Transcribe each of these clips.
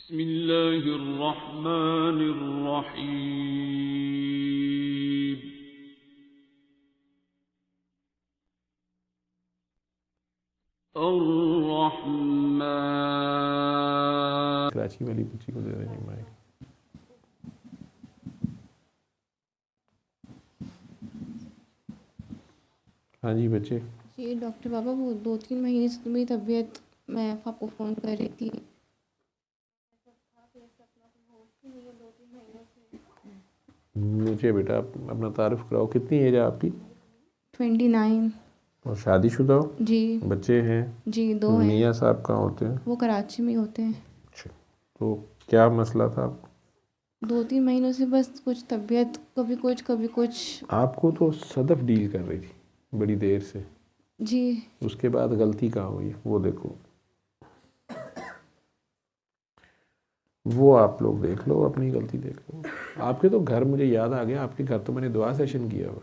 बिस्मिल्लाहिर्रहमानिर्रहीम। अर्रहमान। कराची वाली बच्ची को दे देंगे माइक। हाँ जी बच्चे। जी डॉक्टर बाबा, वो 2-3 महीने से मेरी तबीयत, मैं आपको फ़ोन कर रही थी। मुझे बेटा अपना तारुफ कराओ, कितनी एज है आपकी? 29। और शादीशुदा हो? जी। बच्चे हैं? जी 2 हैं। मियाँ साहब कहाँ होते हैं? वो कराची में होते हैं। अच्छा, तो क्या मसला था आपको? 2-3 महीनों से बस कुछ तबीयत, कभी कुछ कभी कुछ। आपको तो सदफ डील कर रही थी बड़ी देर से, जी। उसके बाद गलती कहाँ हुई वो देखो, वो आप लोग देख लो, अपनी गलती देख लो। आपके तो घर, मुझे याद आ गया, आपके घर तो मैंने दुआ सेशन किया हुआ।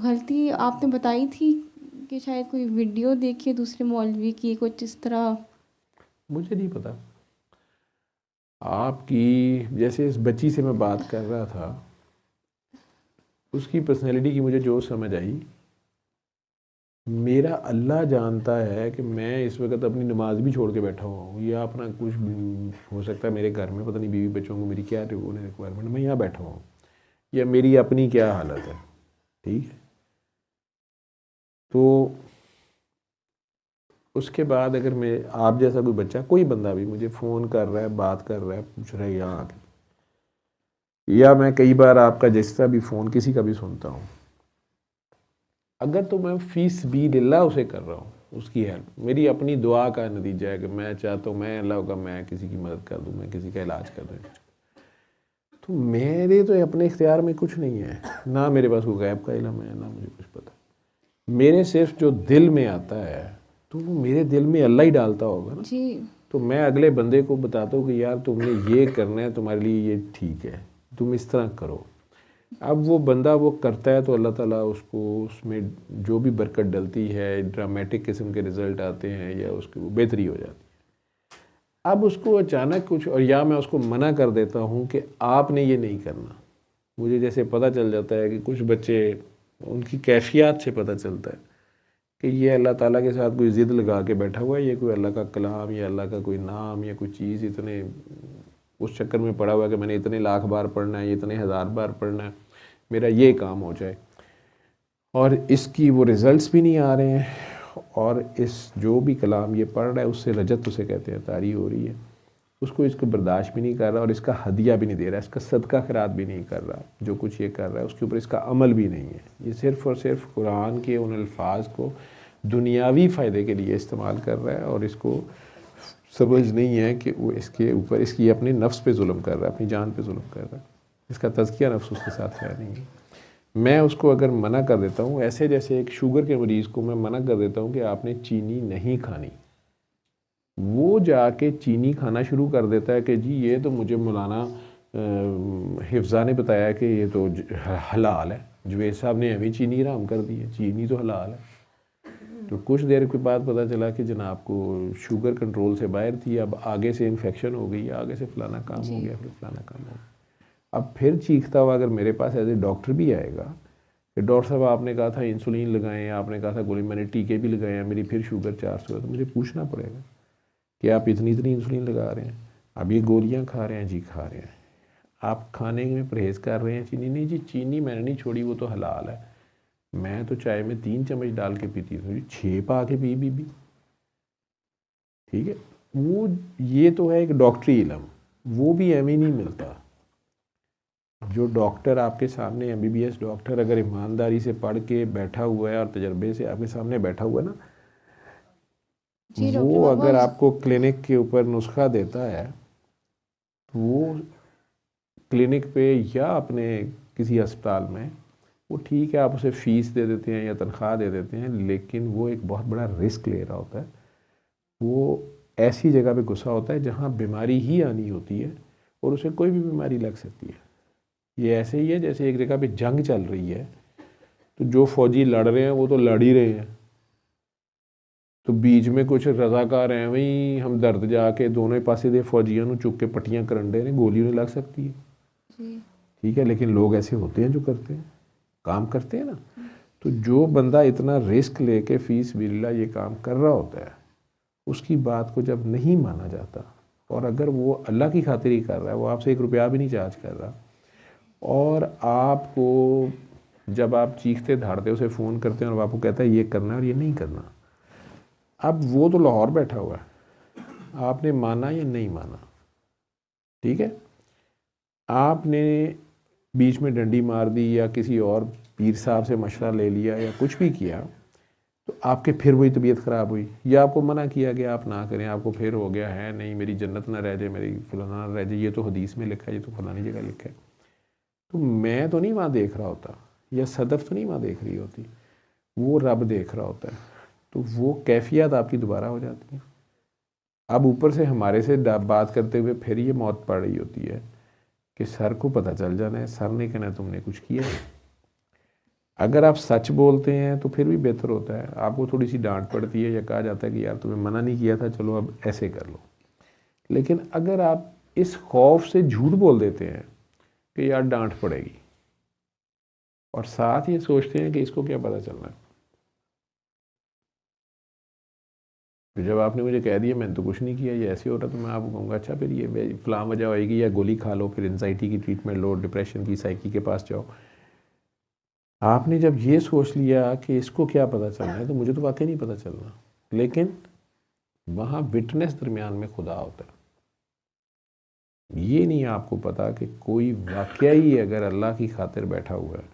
गलती आपने बताई थी कि शायद कोई वीडियो देखी दूसरे मौलवी की, कुछ इस तरह। मुझे नहीं पता। आपकी जैसे इस बच्ची से मैं बात कर रहा था, उसकी पर्सनैलिटी की मुझे जो समझ आई, मेरा अल्लाह जानता है कि मैं इस वक्त अपनी नमाज भी छोड़ के बैठा हुआ हूँ, या अपना कुछ हो सकता है मेरे घर में पता नहीं बीवी बच्चों को मेरी क्या रिक्वायरमेंट, मैं यहाँ बैठा हुआ हूँ, या मेरी अपनी क्या हालत है। ठीक है, तो उसके बाद अगर मैं, आप जैसा कोई बच्चा, कोई बंदा भी मुझे फ़ोन कर रहा है, बात कर रहा है, पूछ रहा है यहाँ आके, या मैं कई बार आपका जैसा भी फ़ोन किसी का भी सुनता हूँ, अगर तो मैं फ़ीस भी लिल्लाह उसे कर रहा हूँ, उसकी हेल्प मेरी अपनी दुआ का नतीजा है कि मैं चाहता हूँ, मैं अल्लाह का, मैं किसी की मदद कर दूँ, मैं किसी का इलाज कर दूँ, तो मेरे तो अपने इख्तियार में कुछ नहीं है, ना मेरे पास कोई गैब का इल्म है, ना मुझे कुछ पता। मेरे सिर्फ जो दिल में आता है, तो वो मेरे दिल में अल्लाह ही डालता होगा ना जी। तो मैं अगले बंदे को बताता हूँ कि यार तुमने ये करना है, तुम्हारे लिए ये ठीक है, तुम इस तरह करो। अब वो बंदा वो करता है तो अल्लाह ताला उसको, उसमें जो भी बरकत डलती है, ड्रामेटिक किस्म के रिज़ल्ट आते हैं, या उसकी वो बेहतरी हो जाती है। अब उसको अचानक कुछ, और या मैं उसको मना कर देता हूँ कि आपने ये नहीं करना। मुझे जैसे पता चल जाता है कि कुछ बच्चे, उनकी कैफियत से पता चलता है कि ये अल्लाह ताला के साथ कोई ज़िद लगा के बैठा हुआ है, ये कोई अल्लाह का कलाम या अल्लाह का कोई नाम या कोई चीज़ इतने उस चक्कर में पड़ा हुआ है कि मैंने इतने लाख बार पढ़ना है, इतने हज़ार बार पढ़ना है, मेरा ये काम हो जाए, और इसकी वो रिज़ल्ट्स भी नहीं आ रहे हैं, और इस जो भी कलाम ये पढ़ रहा है उससे रजत उसे कहते हैं, तारी हो रही है, उसको इसको बर्दाश्त भी नहीं कर रहा, और इसका हदिया भी नहीं दे रहा, इसका सदका खैरात भी नहीं कर रहा, जो कुछ ये कर रहा है उसके ऊपर इसका अमल भी नहीं है। ये सिर्फ़ और सिर्फ कुरान के उन अल्फाज को दुनियावी फ़ायदे के लिए इस्तेमाल कर रहा है, और इसको समझ नहीं है कि वो इसके ऊपर, इसकी अपने नफ्स पे जुल्म कर रहा है, अपनी जान पे जुल्म कर रहा है, इसका तज़किया नफ्स उसके साथ है नहीं है। मैं उसको अगर मना कर देता हूँ, ऐसे जैसे एक शुगर के मरीज़ को मैं मना कर देता हूँ कि आपने चीनी नहीं खानी, वो जाके चीनी खाना शुरू कर देता है कि जी ये तो मुझे मौलाना हिफ्ज़ा ने बताया कि ये तो हलाल है, जुवैद साहब ने अभी चीनी हराम कर दी है, चीनी तो हलाल है। तो कुछ देर के बाद पता चला कि जनाब को शुगर कंट्रोल से बाहर थी, अब आगे से इन्फेक्शन हो गई, आगे से फलाना काम हो गया, फिर फलाना काम हो गया। अब फिर चीखता हुआ अगर मेरे पास एज ए डॉक्टर भी आएगा कि डॉक्टर साहब आपने कहा था इंसुलिन लगाएं, आपने कहा था गोली, मैंने टीके भी लगाए हैं, मेरी फिर शुगर 400 है, तो मुझे पूछना पड़ेगा कि आप इतनी इंसुलिन लगा रहे हैं, अब ये गोलियाँ खा रहे हैं? जी खा रहे हैं। आप खाने में परहेज़ कर रहे हैं चीनी? नहीं जी, चीनी मैंने नहीं छोड़ी, वो तो हलाल है, मैं तो चाय में 3 चम्मच डाल के पीती थी, 6 पा के पी भी। ठीक है, वो ये तो है एक डॉक्टरी इल्म, वो भी एम ही नहीं मिलता। जो डॉक्टर आपके सामने, MBBS डॉक्टर अगर ईमानदारी से पढ़ के बैठा हुआ है और तजर्बे से आपके सामने बैठा हुआ है ना, वो अगर आपको क्लिनिक के ऊपर नुस्खा देता है, तो वो क्लिनिक पे या अपने किसी अस्पताल में, वो ठीक है आप उसे फ़ीस दे देते हैं या तनख्वाह दे देते हैं, लेकिन वो एक बहुत बड़ा रिस्क ले रहा होता है। वो ऐसी जगह पे घुसा होता है जहाँ बीमारी ही आनी होती है, और उसे कोई भी बीमारी लग सकती है। ये ऐसे ही है जैसे एक जगह पे जंग चल रही है, तो जो फ़ौजी लड़ रहे हैं वो तो लड़ ही रहे हैं, तो बीच में कुछ रजाकार हैं वही हम दर्द जाके दोनों पासे दे फौजियों ਨੂੰ चुक के पट्टियां करंडे ने गोली नहीं लग सकती है जी ठीक है लेकिन लोग ऐसे होते हैं जो करते हैं काम करते हैं ना तो जो बंदा इतना रिस्क लेके फीस बिल्ला ये काम कर रहा होता है उसकी बात को जब नहीं माना जाता और अगर वो अल्लाह की खातिर ही कर रहा है वो आपसे 1 रुपया भी नहीं चार्ज कर रहा और आपको जब आप चीखते धाड़ते उसे फ़ोन करते हैं और आपको कहता है ये करना है और ये नहीं करना अब वो तो लाहौर बैठा हुआ है आपने माना या नहीं माना ठीक है आपने बीच में डंडी मार दी या किसी और पीर साहब से मशवरा ले लिया या कुछ भी किया तो आपके फिर वही तबीयत ख़राब हुई या आपको मना किया गया आप ना करें आपको फिर हो गया है नहीं मेरी जन्नत ना रह जाए मेरी फलाना ना रह जाए ये तो हदीस में लिखा है ये तो फलानी जगह लिखा है तो मैं तो नहीं वहाँ देख रहा होता या सदफ तो नहीं वहाँ देख रही होती वो रब देख रहा होता है तो वो कैफियत आपकी दोबारा हो जाती है अब ऊपर से हमारे से बात करते हुए फिर ये मौत पड़ रही होती है कि सर को पता चल जाना है सर ने कहना तुमने कुछ किया है अगर आप सच बोलते हैं तो फिर भी बेहतर होता है आपको थोड़ी सी डांट पड़ती है या कहा जाता है कि यार तुम्हें मना नहीं किया था चलो अब ऐसे कर लो लेकिन अगर आप इस खौफ से झूठ बोल देते हैं कि यार डांट पड़ेगी और साथ ये सोचते हैं कि इसको क्या पता चलना है तो जब आपने मुझे कह दिया मैंने तो कुछ नहीं किया ये ऐसे हो रहा तो मैं आपको कहूँगा अच्छा फिर ये फलां वजह होएगी या गोली खा लो फिर एंजाइटी की ट्रीटमेंट लो डिप्रेशन की साइकी के पास जाओ आपने जब ये सोच लिया कि इसको क्या पता चलना है तो मुझे तो वाकई नहीं पता चलना लेकिन वहाँ विटनेस दरमियान में खुदा होता है ये नहीं आपको पता कि कोई वाकई अगर अल्लाह की खातिर बैठा हुआ है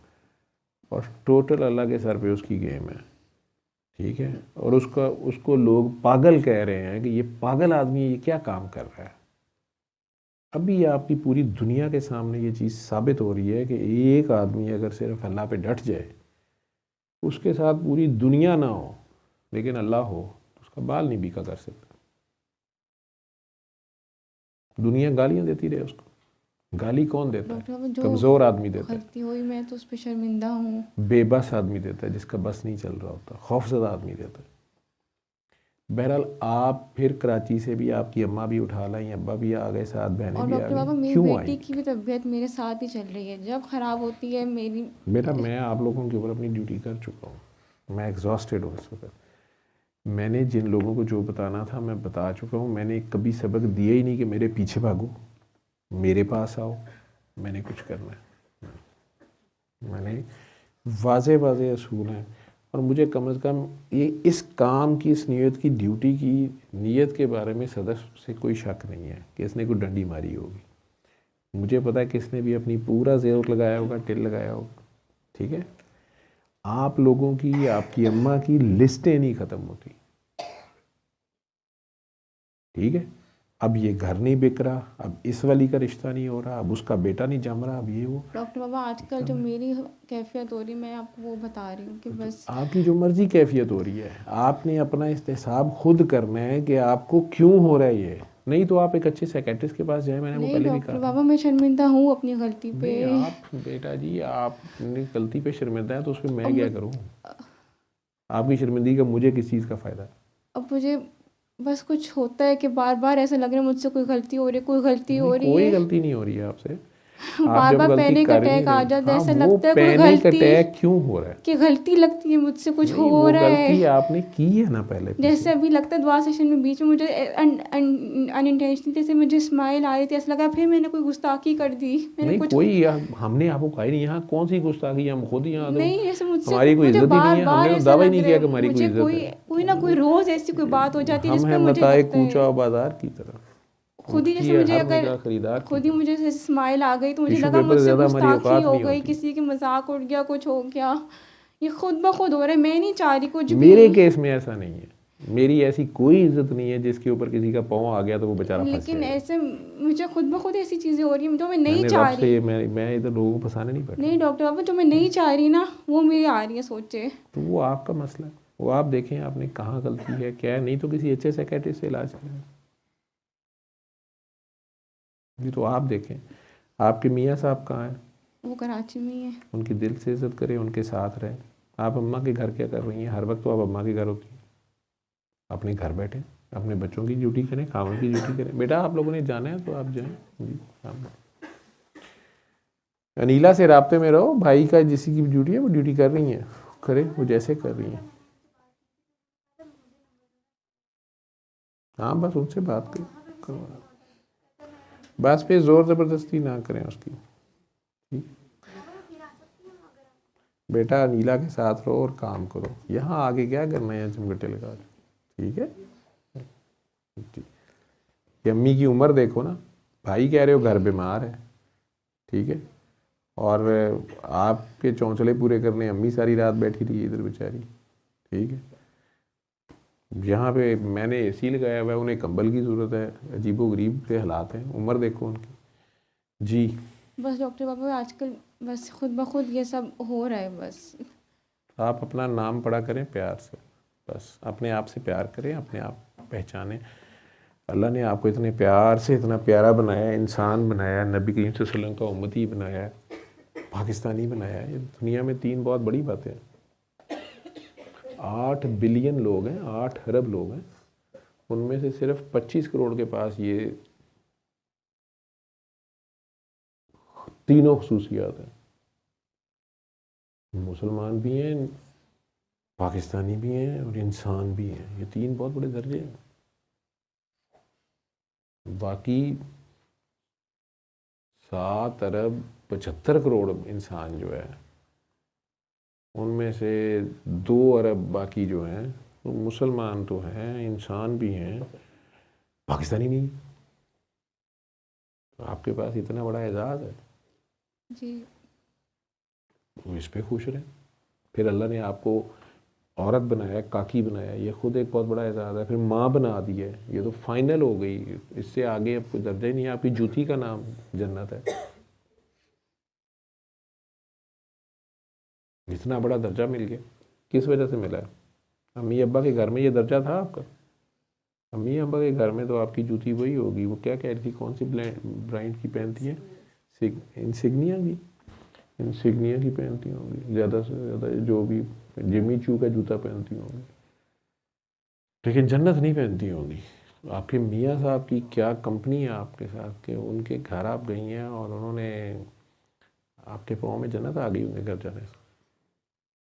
और टोटल अल्लाह के सर पे उसकी गेम है ठीक है और उसको लोग पागल कह रहे हैं कि ये पागल आदमी ये क्या काम कर रहा है अभी आपकी पूरी दुनिया के सामने ये चीज़ साबित हो रही है कि एक आदमी अगर सिर्फ अल्लाह पे डट जाए उसके साथ पूरी दुनिया ना हो लेकिन अल्लाह हो तो उसका बाल नहीं बीका कर सकता दुनिया गालियां देती रहे उसको गाली कौन देता है कमज़ोर आदमी देता है गलती हुई मैं तो उस पर शर्मिंदा हूँ बेबस आदमी देता है जिसका बस नहीं चल रहा होता खौफजदा आदमी देता है बहरहाल आप फिर कराची से भी आपकी अम्मा भी उठा लाई अब्बा भी आ गए साथ बहनें और भी आ डॉक्टर बाबा गई मेरी क्यों बेटी आई की भी तबीयत मेरे साथ ही चल रही है जब ख़राब होती है मेरी बेटा मैं आप लोगों के ऊपर अपनी ड्यूटी कर चुका हूँ मैं एग्जॉस्टेड हूँ इस वक्त मैंने जिन लोगों को जो बताना था मैं बता चुका हूँ मैंने कभी सबक दिया ही नहीं कि मेरे पीछे भागो मेरे पास आओ मैंने कुछ करना है मैंने वाज़े वाज़े असूल हैं और मुझे कम से कम ये इस काम की इस नीयत की ड्यूटी की नीयत के बारे में सदस्य से कोई शक नहीं है कि इसने कोई डंडी मारी होगी मुझे पता है कि इसने भी अपनी पूरा जोर लगाया होगा टिल लगाया होगा ठीक है आप लोगों की आपकी अम्मा की लिस्टें नहीं ख़त्म होती ठीक है अब ये घर नहीं बिक रहा अब इस वाली का रिश्ता नहीं हो रहा अब उसका बेटा नहीं जम रहा अब ये वो डॉक्टर बाबा आजकल जो मेरी कैफियत हो रही मैं आपको वो बता रही हूँ कि बस आपकी जो मर्जी कैफियत हो रही है आपने अपना इस्तेसाब खुद करना है कि आपको क्यों हो रहा है ये नहीं तो आप एक अच्छे साइकेट्रिस्ट के पास जाए मैंने वो पहले भी कहा बाबा मैं शर्मिंदा हूँ अपनी गलती पे आप बेटा जी आपने गलती पे शर्मिंदा है तो उस पर मैं क्या करूँ आपकी शर्मिंदगी का मुझे किस चीज़ का फ़ायदा अब मुझे बस कुछ होता है कि बार बार ऐसा लग रहा है मुझसे कोई गलती हो रही है कोई गलती हो रही है कोई गलती नहीं हो रही है आपसे बार बार पैनिक अटैक आ जाता है ऐसा लगता है कोई पैनिक अटैक क्यों हो रहा है कि गलती लगती है मुझसे कुछ हो रहा है गलती आपने की है ना पहले जैसे अभी लगता है दुआ सेशन में बीच में मुझे अनइंटेंशनली जैसे मुझे स्माइल आ रही थी ऐसा लगा फिर मैंने कोई गुस्ताखी कर दी मैंने कुछ कोई हमने आपको कहा नहीं यहाँ कौन सी गुस्ताखी हम खुद यहाँ नहीं ऐसे मुझसे हमारी कोई इज्जत ही नहीं है हमने दावा ही नहीं किया कि हमारी कोई इज्जत है कोई ना कोई रोज ऐसी कोई बात हो जाती है जिसमें मुझे बताए कूचा बाजार की तरह खुद ही जैसे मुझे अगर खुद ही मुझे जैसे स्माइल आ गई तो मुझे लगा मुझसे गुस्ताखी हो गई किसी के मजाक उड़ गया कुछ हो गया ये खुद ब खुद हो रहा है मैं नहीं चाह रही कुछ मेरे केस में ऐसा नहीं है मेरी ऐसी कोई इज्जत नहीं है जिसके ऊपर किसी का पाँव आ गया तो वो बेचारा लेकिन ऐसे मुझे खुद ब खुद ऐसी चीज़ें हो रही हैं जो मैं नहीं चाह रही मैं इधर लोगों को फंसाने नहीं बैठा नहीं डॉक्टर बाबा जो मैं नहीं चाह रही ना वो मेरी आ रही है सोचे तो वो आपका मसला है वो आप देखें आपने कहाँ गलती है क्या है नहीं तो किसी अच्छे साइकियाट्रिस्ट से इलाज करें ये तो आप देखें आपके मियाँ साहब कहाँ हैं वो कराची में ही है उनकी दिल से इज्जत करें उनके साथ रहें आप अम्मा के घर क्या कर रही हैं हर वक्त तो आप अम्मा के घर होती हैं अपने घर बैठे अपने बच्चों की ड्यूटी करें, खावन की ड्यूटी करें। बेटा आप लोगों ने जाना है तो आप जाएं जी। अनीला से राब्ते में रहो, भाई का जिसकी भी ड्यूटी है वो ड्यूटी कर रही है, करे वो जैसे कर रही है। हाँ बस उनसे बात करो, बस पे जोर ज़बरदस्ती ना करें उसकी। ठीक बेटा नीला के साथ रहो और काम करो, यहाँ आगे क्या करना है चमगटे लगा, ठीक है। ठीक अम्मी की उम्र देखो ना, भाई कह रहे हो घर बीमार है, ठीक है, और आपके चौंचले पूरे करने अम्मी सारी रात बैठी रही इधर बेचारी, ठीक है। यहाँ पे मैंने एसी लगाया हुआ है, उन्हें कंबल की ज़रूरत है, अजीबो गरीब के हालात हैं, उम्र देखो उनकी जी। बस डॉक्टर बाबा आजकल बस खुद ब खुद ये सब हो रहा है। बस आप अपना नाम पढ़ा करें प्यार से, बस अपने आप से प्यार करें, अपने आप पहचानें। अल्लाह ने आपको इतने प्यार से इतना प्यारा बनाया, इंसान बनाया, नबी करीम सल्लल्लाहु अलैहि वसल्लम का उम्मती बनाया, पाकिस्तानी बनाया है। दुनिया में 3 बहुत बड़ी बातें हैं। 8 बिलियन लोग हैं, 8 अरब लोग हैं, उनमें से सिर्फ 25 करोड़ के पास ये तीनों खसूसियात हैं। मुसलमान भी हैं, पाकिस्तानी भी हैं और इंसान भी हैं। ये 3 बहुत बड़े दर्जे हैं। बाकी 7 अरब 75 करोड़ इंसान जो है, उनमें से 2 अरब बाकी जो हैं तो मुसलमान तो हैं, इंसान भी हैं, पाकिस्तानी नहीं। तो आपके पास इतना बड़ा एजाज़ है जी, तो इस पे खुश रहें। फिर अल्लाह ने आपको औरत बनाया, काकी बनाया, ये खुद एक बहुत बड़ा एजाज़ है। फिर माँ बना दी है, ये तो फाइनल हो गई, इससे आगे अब कोई दर्जा ही नहीं है। आपकी जूती का नाम जन्नत है। इतना बड़ा दर्जा मिल गया, किस वजह से मिला है? अम्मी अब्बा के घर में ये दर्जा था आपका? अम्मी अब्बा के घर में तो आपकी जूती वही होगी, वो क्या कह रही थी, कौन सी ब्रांड की पहनती है? इंसिग्निया की पहनती होंगी ज़्यादा से ज़्यादा, जो भी जिमी चू का जूता पहनती होंगी, लेकिन जन्नत नहीं पहनती होंगी। आपके मियाँ साहब की क्या कंपनी है आपके साथ के, उनके घर आप गई हैं और उन्होंने आपके पाँव में जन्नत आ गई, उनके घर जाने से।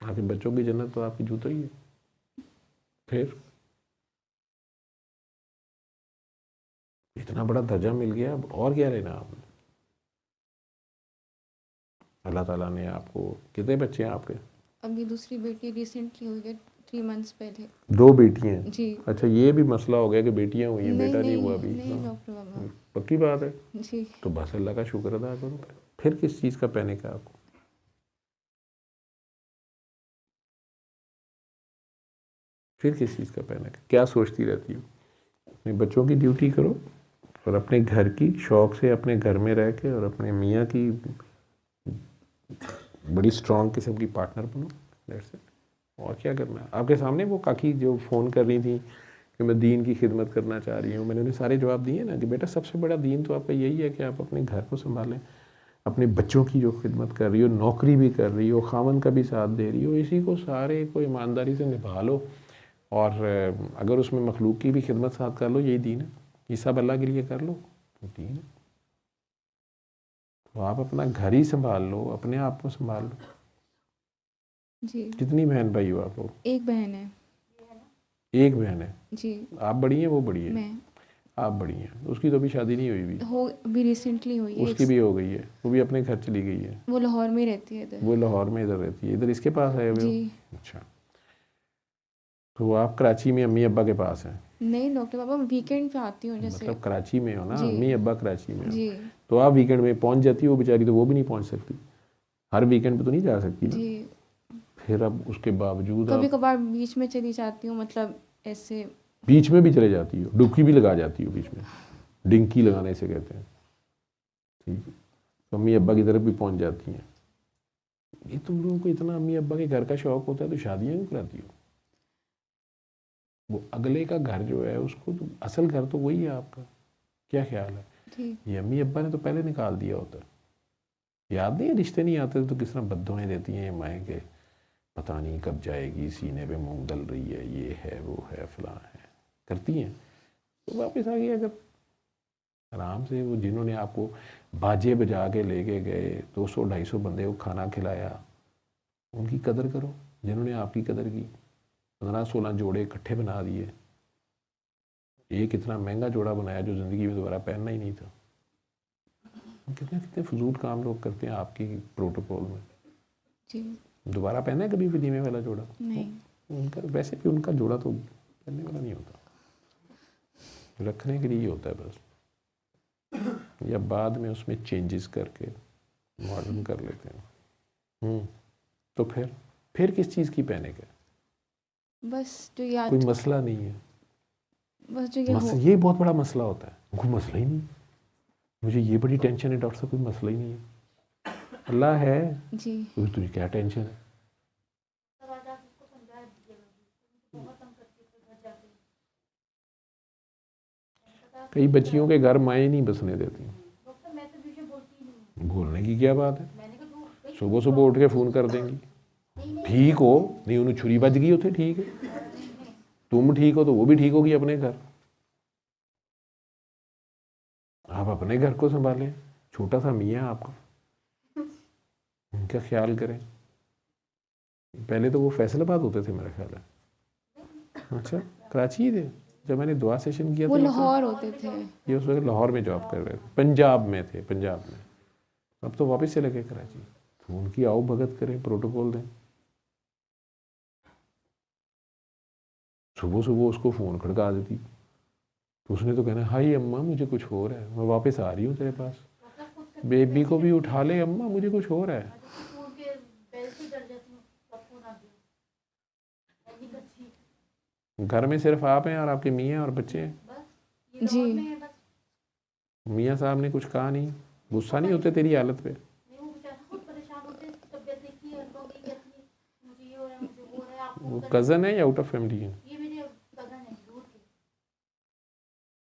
आपके बच्चों की जन्नत तो आपकी जूता ही है। फिर इतना बड़ा दर्जा मिल गया, अब और क्या लेना आपने? अल्लाह ताला ने आपको, कितने बच्चे हैं आपके? अभी दूसरी बेटी रिसेंटली हुई है 3 मंथ्स पहले। 2 बेटियां हैं जी। अच्छा, ये भी मसला हो गया कि बेटियां हुई हैं, बेटा नहीं हुआ अभी? नहीं डॉक्टर बाबा, पक्की बात है जी। तो बस अल्लाह का शुक्र अदा करो। फिर किस चीज़ का पैनिक है आपको? फिर किस चीज़ का पैनिक है? क्या सोचती रहती हो? अपने बच्चों की ड्यूटी करो और अपने घर की शौक से अपने घर में रह के और अपने मियाँ की बड़ी स्ट्रॉन्ग किस्म की पार्टनर बनो। That's it. और क्या करना है? आपके सामने वो काकी जो फ़ोन कर रही थी कि मैं दीन की खिदमत करना चाह रही हूँ, मैंने उन्हें सारे जवाब दिए ना कि बेटा सबसे बड़ा दीन तो आपका यही है कि आप अपने घर को संभालें, अपने बच्चों की जो खिदमत कर रही हो, नौकरी भी कर रही हो, खामन का भी साथ दे रही हो, इसी को सारे को ईमानदारी से निभा लो और अगर उसमें मखलूक की भी खिदमत साथ कर लो, यही दीन है। ये सब अल्लाह के लिए कर लो तो दीन है। तो आप अपना घर ही संभाल लो, अपने आप को संभाल लो जी। कितनी बहन भाई हो आप लोग? एक बहन है। एक बहन है जी। आप बड़ी हैं वो बड़ी है? मैं। आप बड़ी हैं। उसकी तो अभी शादी नहीं हुई भी? हो अभी रिसेंटली हुई है। उसकी भी हो गई है, वो भी अपने घर चली गई है? वो लाहौर में रहती है इधर। वो लाहौर में इधर रहती है, इधर इसके पास है वो? जी। अच्छा, तो आप कराची में अम्मी अब्बा के पास हैं? नहीं डॉक्टर बाबा, वीकेंड पे आती हूँ जैसे। मतलब कराची में हो ना, अम्मी अब्बा कराची में हो, जी। तो आप वीकेंड में पहुंच जाती हो, बेचारी तो वो भी नहीं पहुंच सकती, हर वीकेंड पे तो नहीं जा सकती ना। जी। फिर अब उसके बावजूद कभी कभार बीच में चली जाती हूँ, मतलब ऐसे। बीच में भी चले जाती हो? डुबकी भी लगा जाती हो बीच में? डिंकी लगाने से कहते हैं, ठीक है। तो अम्मी अब्बा की तरफ भी पहुंच जाती हैं। ये तुम लोगों को इतना अम्मी अब्बा के घर का शौक होता है तो शादियाँ क्यों कराती हो? वो अगले का घर जो है उसको तो, असल घर तो वही है आपका। क्या ख्याल है? ये अम्मी अब्बा ने तो पहले निकाल दिया होता। याद नहीं है, रिश्ते नहीं आते तो किस तरह बद्दुआएं देती हैं ये माएँ के पता नहीं कब जाएगी, सीने पे मूंग दल रही है, ये है वो है फलां है, करती हैं। तो वापस आ गया। अगर आराम से वो जिन्होंने आपको बाजे बजा के लेके गए, 200-250 बंदे को खाना खिलाया, उनकी कदर करो। जिन्होंने आपकी कदर की, 15-16 जोड़े इकट्ठे बना दिए, एक इतना महंगा जोड़ा बनाया जो ज़िंदगी में दोबारा पहनना ही नहीं था। कितने कितने फजूल काम लोग करते हैं आपकी प्रोटोकॉल में। जी। दोबारा पहना है कभी वलीमे वाला जोड़ा? नहीं। उनका वैसे भी उनका जोड़ा तो पहनने वाला नहीं होता, रखने के लिए ही होता है बस, या बाद में उसमें चेंजेस करके मॉडर्न कर लेते हैं। तो फिर किस चीज़ की पहने का? बस जो याद, कोई मसला नहीं है। बस जो ये बहुत बड़ा मसला होता है। कोई मसला ही नहीं, मुझे ये बड़ी टेंशन है डॉक्टर साहब, कोई मसला ही नहीं है। अल्लाह है जी, तो तुझे क्या टेंशन है? कई बच्चियों के घर माएँ नहीं बसने देती। बोलने की क्या बात है, सुबह सुबह उठ के फ़ोन कर देंगी, ठीक हो नहीं, उन्हें छुरी बज गई उसे, ठीक है, तुम ठीक हो तो वो भी ठीक होगी अपने घर। आप अपने घर को संभालें, छोटा सा मियाँ आपका, उनका ख्याल करें। पहले तो वो फैसलाबाद होते थे मेरा ख्याल है। अच्छा, कराची ही थे जब मैंने दुआ सेशन किया वो था? लाहौर होते थे। ये उस वक्त लाहौर में जॉब कर रहे थे, पंजाब में थे, पंजाब में। अब तो वापस चले गए कराची। तो उनकी आओ भगत करें, प्रोटोकॉल दें। सुबह सुबह उसको फ़ोन खड़का देती तो उसने तो कहना, हाय अम्मा मुझे कुछ हो रहा है, मैं वापस आ रही हूँ तेरे पास। बेबी को भी उठा ले, अम्मा मुझे कुछ हो रहा है। घर में सिर्फ आप हैं और आपके मियाँ और बच्चे हैं जी। मियाँ साहब ने कुछ कहा नहीं, गुस्सा नहीं होते तेरी हालत पे? वो कज़न है या आउट ऑफ फैमिली है?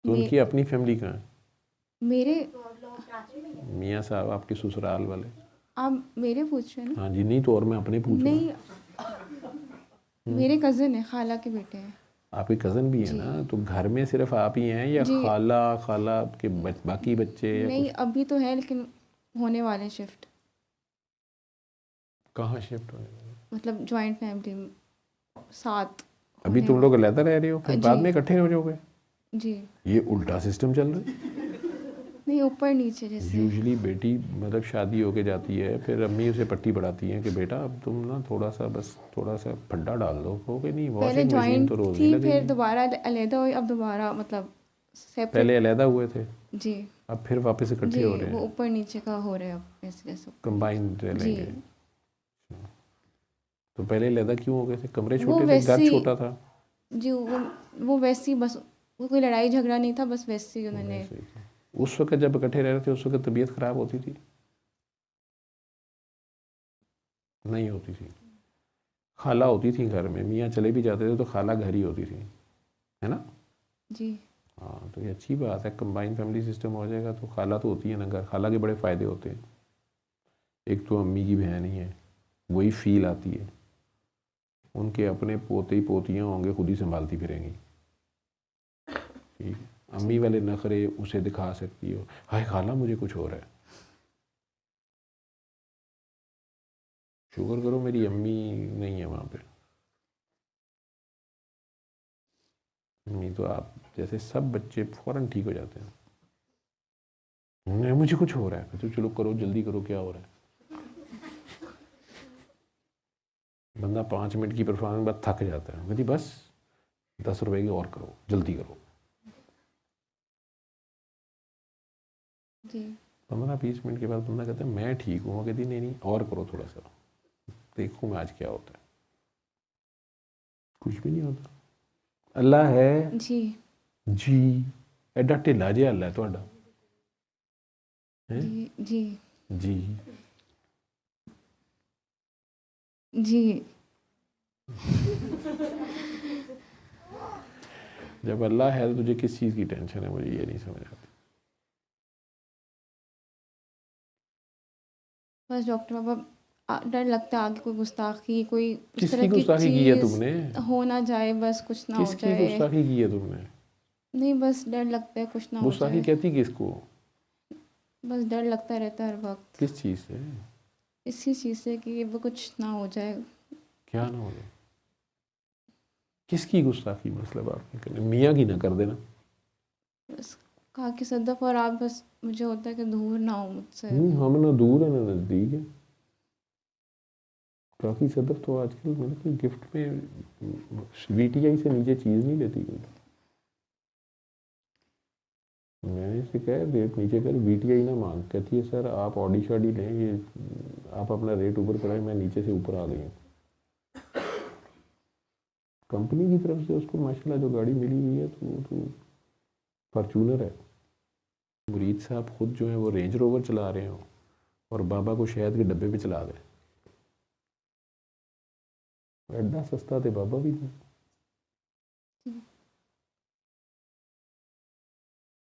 तो उनकी अपनी फैमिली कहाँ है? मेरे मियाँ साहब आपके ससुराल वाले? आप मेरे पूछ रहे हैं ना? हाँ जी, नहीं तो और मैं अपने पूछ रहा हूँ। नहीं, मेरे कज़न है, खाला के बेटे हैं। आपके कज़न भी है ना? तो घर में सिर्फ आप ही हैं या खाला के बाकी बच्चे? नहीं, अभी तो है लेकिन होने वाले शिफ्ट। कहाँ शिफ्ट होने वाले? मतलब जॉइंट फैमिली साथ। अभी तुम लोग अलग रह रहे हो, फिर बाद में इकट्ठे हो जाओगे? जी। ये उल्टा सिस्टम चल रहा है। नहीं, ऊपर नीचे जैसे। यूजुअली बेटी मतलब शादी होके जाती है, फिर अम्मी उसे पट्टी बढ़ाती हैं कि बेटा अब तुम ना थोड़ा सा फड्डा डाल दो। कहोगे नहीं, वॉशिंग मशीन तो रोज नहीं लगेगी। फिर दोबारा अलहदा हुई, अब दोबारा मतलब सेपरेट। पहले अलहदा हुए थे जी, अब फिर वापस इकट्ठे हो रहे हैं। वो ऊपर नीचे का हो रहा है अब ऐसे कंबाइन रह लेंगे। तो पहले अलहदा क्यों हो गए थे? कमरे छोटे थे, घर छोटा था? जी, वो वैसे ही, बस वो कोई लड़ाई झगड़ा नहीं था, बस वैसे ही उन्होंने। उस वक्त जब इकट्ठे रह रहे थे उस वक्त तबीयत खराब होती थी? नहीं होती थी। खाला होती थी घर में, मियाँ चले भी जाते थे तो खाला घर ही होती थी, है ना? जी हाँ, तो ये अच्छी बात है। कंबाइन फैमिली सिस्टम हो जाएगा तो खाला तो होती है ना घर। खाला के बड़े फ़ायदे होते हैं। एक तो अम्मी की बहन ही है, वही फील आती है। उनके अपने पोते ही पोतियाँ होंगे, खुद ही संभालती फिरेंगी। ठीक है, अम्मी वाले नखरे उसे दिखा सकती हो, हाय खाला मुझे कुछ हो रहा है। शुक्र करो मेरी अम्मी नहीं है वहाँ पे, नहीं तो आप जैसे सब बच्चे फ़ौरन ठीक हो जाते हैं। नहीं मुझे कुछ हो रहा है, तो चलो करो, जल्दी करो, क्या हो रहा है? बंदा 5 मिनट की परफॉर्मेंस बाद थक जाता है, कहती बस 10 रुपए की और करो, जल्दी करो। 15-20 मिनट के बाद बंदा कहता है मैं ठीक हूँ, वो कहती नहीं और करो थोड़ा सा, देखूँ मैं आज क्या होता है। कुछ भी नहीं होता। अल्लाह है जी जी। एडा ढिला जिहा अल्लाह है तुहाडा। जी जी जी जी। जब अल्लाह है तो तुझे किस चीज़ की टेंशन है? मुझे ये नहीं समझ आती। बस डॉक्टर बाबा डर लगता है आगे कोई गुस्ताखी, कोई उस किसकी तरह की गुस्ताखी की है तुमने? हो ना जाए, बस कुछ ना हो किसकी जाए। गुस्ताखी की है तुमने? नहीं बस डर लगता है कुछ ना हो गुस्ताखी जाए, कहती किसको? बस डर लगता रहता है हर वक्त किस चीज़ से? इसी चीज़ से कि वो कुछ ना हो जाए। क्या ना हो जाए? किसकी गुस्ताखी मतलब आपने करनी? मियाँ की ना कर देना। बस कहा कि सदफ और आप, बस मुझे होता है कि दूर ना हो मुझसे। हम ना दूर है ना नज़दीक है। काफ़ी सदफ तो आजकल मतलब कोई गिफ्ट में VTI से नीचे चीज़ नहीं लेती कोई। मैंने इसे कहा रेट नीचे कर, VTI ना मांग। कहती है सर आप ऑडी शाडी लें, ये आप अपना रेट ऊपर कराएं, मैं नीचे से ऊपर आ गई हूँ। कंपनी की तरफ से उसको माशाल्लाह जो गाड़ी मिली हुई है तो फॉर्चूनर है। मुरीद साहब खुद जो है वो रेंज रोवर चला रहे हो और बाबा को शहद के डब्बे पे चला दें। एड्डा सस्ता थे बाबा भी नहीं।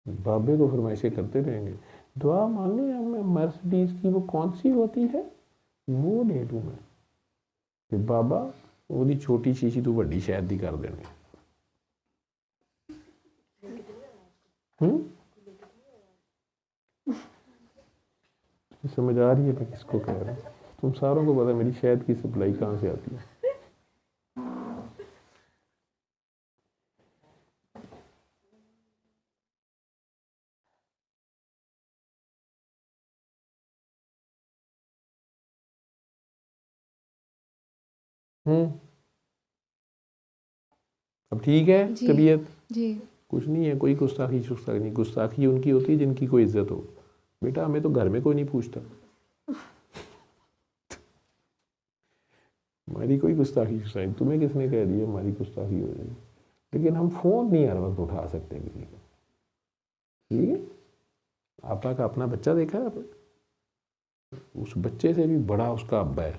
बाबे को फरमाइशें करते रहेंगे, दुआ मांगे हमें मर्सिडीज की वो कौन सी होती है वो ले लूँ मैं। फिर बाबा वो छोटी शीशी तू वड्डी शहद दी कर देने। समझ आ रही है मैं किसको कह रहा हूँ? तुम सारों को पता है मेरी शहद की सप्लाई कहाँ से आती है। अब ठीक है तबीयत? जी कुछ नहीं है, कोई गुस्ताखी शुस्ताखी नहीं। गुस्ताखी उनकी होती है जिनकी कोई इज्जत हो। बेटा हमें तो घर में कोई नहीं पूछता। हमारी कोई गुस्ताखी शुस्ताखी तुम्हें किसने कह दिया हमारी गुस्ताखी हो जाएगी? लेकिन हम फ़ोन नहीं हर वक्त उठा सकते किसी को। ठीक है, आपा का अपना बच्चा देखा है आपने? उस बच्चे से भी बड़ा उसका अब्बा है।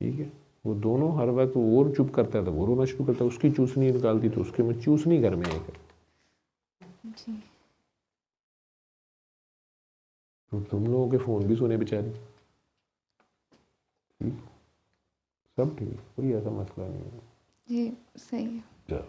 ठीक है, वो दोनों हर वक्त वो और चुप करता है तो वो रोना शुरू करता है, उसकी चूसनी निकालती तो उसके में चूसनी घर में एक है। तो तुम लोगों के फ़ोन भी सुने बेचारे। ठीक, सब ठीक, कोई ऐसा मसला नहीं है। जी सही है।